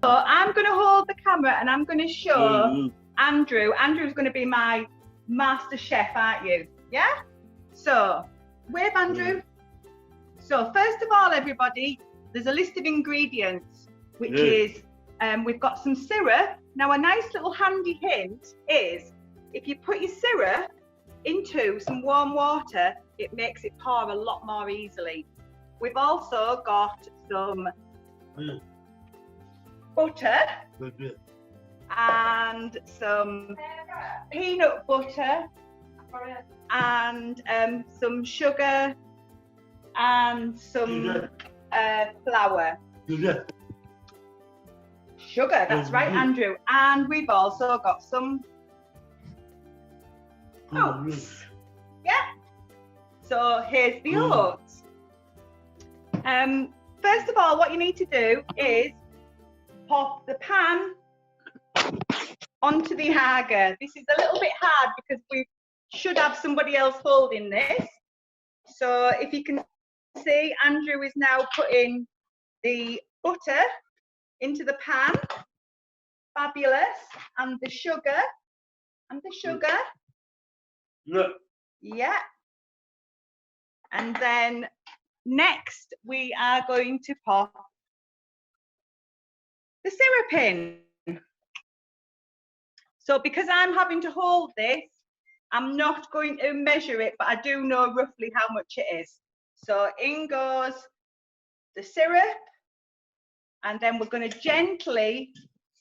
I'm going to hold the camera and I'm going to show Andrew. Andrew's going to be my master chef, aren't you? Yeah? So, wave Andrew. So, first of all, everybody, there's a list of ingredients, which is, we've got some syrup. Now, a nice little handy hint is, if you put your syrup into some warm water, it makes it pour a lot more easily. We've also got some butter and some peanut butter and some sugar and some flour. Sugar, that's right, Andrew. And we've also got some oats. Yeah. So here's the oats. First of all, what you need to do is pop the pan onto the agar. This is a little bit hard because we should have somebody else holding this. So if you can see, Andrew is now putting the butter into the pan. Fabulous. And the sugar. And the sugar. Yeah. And then next we are going to pop the syrup in. So because I'm having to hold this, I'm not going to measure it, but I do know roughly how much it is. So in goes the syrup, and then we're going to gently,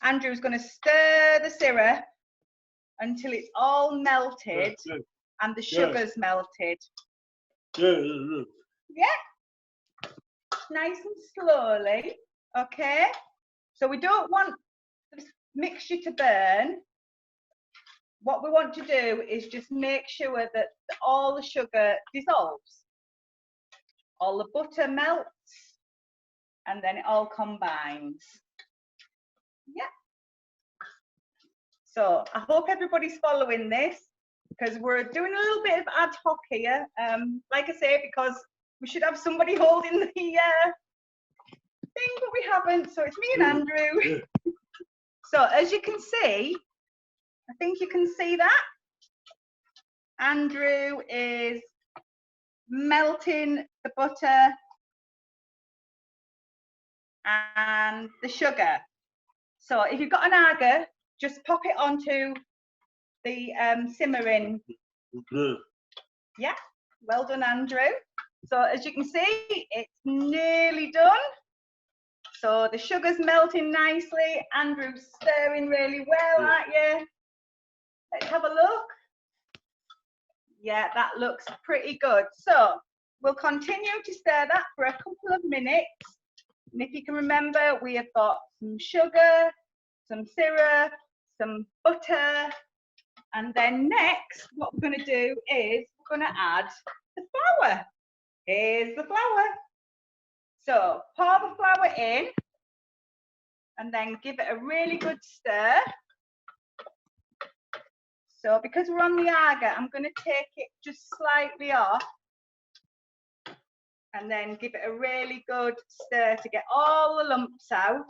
Andrew's going to stir the syrup until it's all melted and the sugar's melted. Yeah, nice and slowly, okay? So we don't want the mixture to burn. What we want to do is just make sure that all the sugar dissolves, all the butter melts, and then it all combines. Yeah. So I hope everybody's following this, because we're doing a little bit of ad hoc here. Like I say, because we should have somebody holding the thing, but we haven't. So it's me and Andrew. So as you can see, I think you can see that Andrew is melting the butter and the sugar. So if you've got an agar, just pop it onto the simmering. Yeah, well done, Andrew. So as you can see, it's nearly done. So the sugar's melting nicely. Andrew's stirring really well, aren't you? Let's have a look. Yeah, that looks pretty good. So we'll continue to stir that for a couple of minutes. And if you can remember, we have got some sugar, some syrup, some butter. And then next, what we're going to do is we're going to add the flour. Here's the flour. So pour the flour in and then give it a really good stir. So because we're on the agar, I'm going to take it just slightly off and then give it a really good stir to get all the lumps out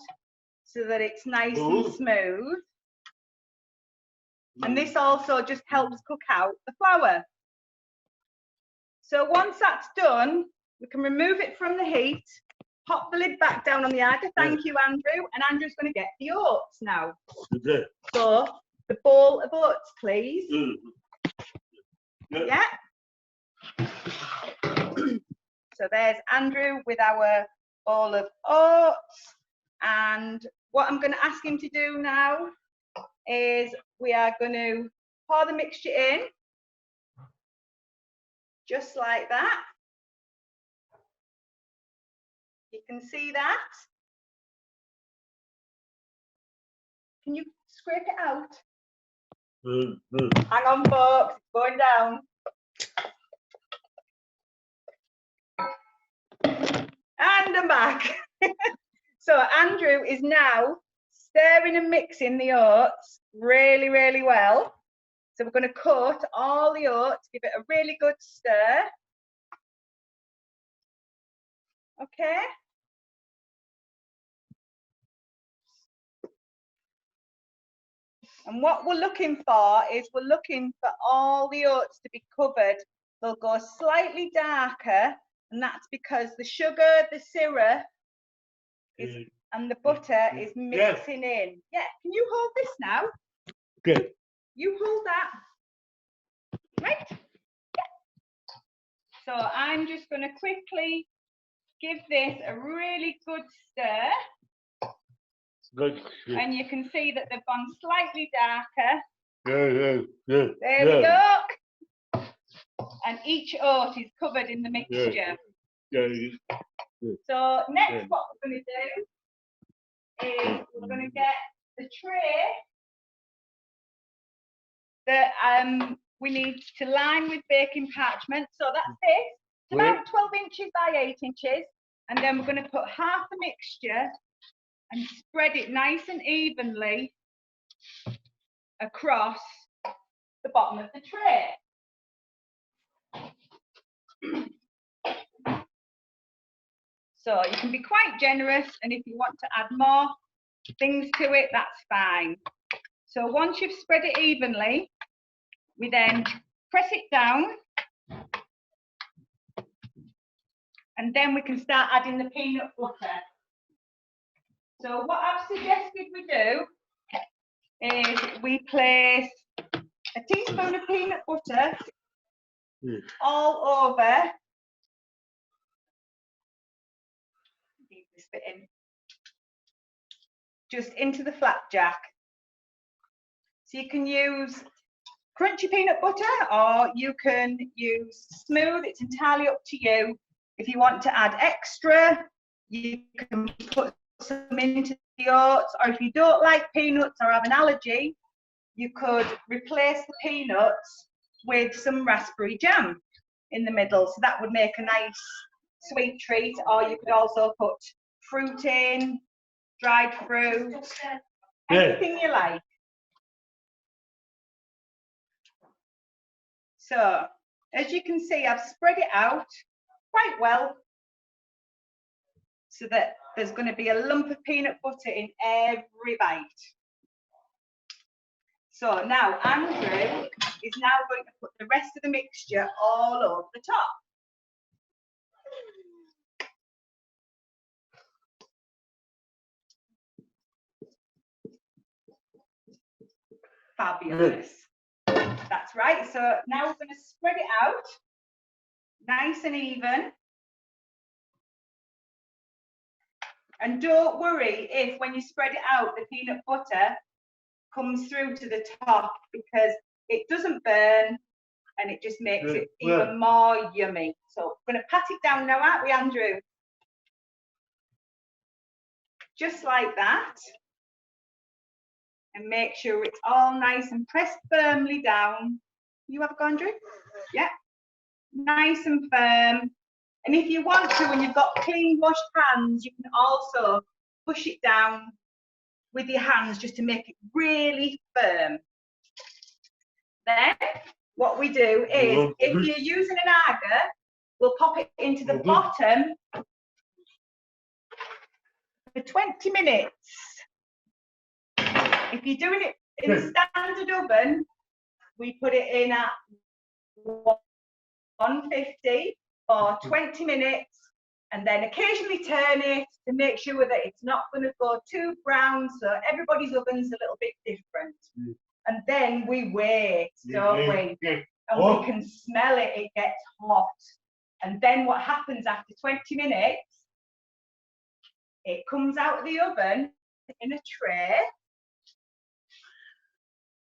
so that it's nice and smooth. And this also just helps cook out the flour. So once that's done, we can remove it from the heat, pop the lid back down on the agar. Thank you, Andrew. And Andrew's going to get the oats now. So the bowl of oats, please. Yeah. So there's Andrew with our bowl of oats. And what I'm going to ask him to do now is we are going to pour the mixture in, just like that. You can see that. Can you scrape it out? Hang on, folks, it's going down. And I'm back. So Andrew is now stirring and mixing the oats really, really well. So we're going to coat all the oats, give it a really good stir. Okay. And what we're looking for is we're looking for all the oats to be covered. They'll go slightly darker, and that's because the sugar, the syrup, and the butter is mixing in. Yeah, can you hold this now? Good. You hold that. Right? Yeah. So I'm just going to quickly give this a really good stir. Good. And you can see that they've gone slightly darker. There we go. And each oat is covered in the mixture. So next what we're going to do is we're going to get the tray that we need to line with baking parchment. So that's this. It's about 12 inches by 8 inches. And then we're going to put half the mixture and spread it nice and evenly across the bottom of the tray. So you can be quite generous, and if you want to add more things to it, that's fine. So once you've spread it evenly, we then press it down, and then we can start adding the peanut butter. So what I've suggested we do is we place a teaspoon of peanut butter all over. Leave this bit in. Just into the flapjack. So you can use crunchy peanut butter or you can use smooth, it's entirely up to you. If you want to add extra, you can put some into the oats, or if you don't like peanuts or have an allergy, you could replace the peanuts with some raspberry jam in the middle. So that would make a nice sweet treat, or you could also put fruit in, dried fruit, anything you like. So, as you can see, I've spread it out quite well so that there's going to be a lump of peanut butter in every bite. So now Andrew is now going to put the rest of the mixture all over the top. Fabulous. That's right. So now we're going to spread it out nice and even. And don't worry if when you spread it out, the peanut butter comes through to the top, because it doesn't burn and it just makes it even more yummy. So we're going to pat it down now, aren't we, Andrew? Just like that. And make sure it's all nice and pressed firmly down. You have a go, Andrew? Yeah. Nice and firm. And if you want to, when you've got clean washed hands, you can also push it down with your hands just to make it really firm. Then what we do is, if you're using an agar, we'll pop it into the bottom for 20 minutes. If you're doing it in a standard oven, we put it in at 150 for 20 minutes, and then occasionally turn it to make sure that it's not going to go too brown. So everybody's oven's a little bit different. And then we wait, don't we? And we can smell it, it gets hot. And then what happens after 20 minutes, it comes out of the oven in a tray,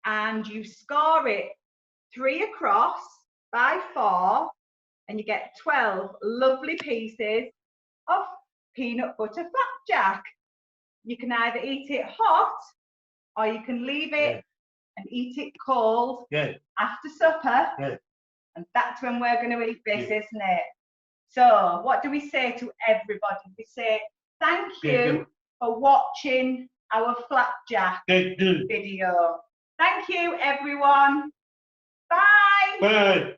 and you score it 3 across by 4, and you get 12 lovely pieces of peanut butter flapjack. You can either eat it hot, or you can leave it and eat it cold after supper. And that's when we're going to eat this, isn't it? So what do we say to everybody? We say thank you for watching our flapjack video. Thank you, everyone. Bye. Bye.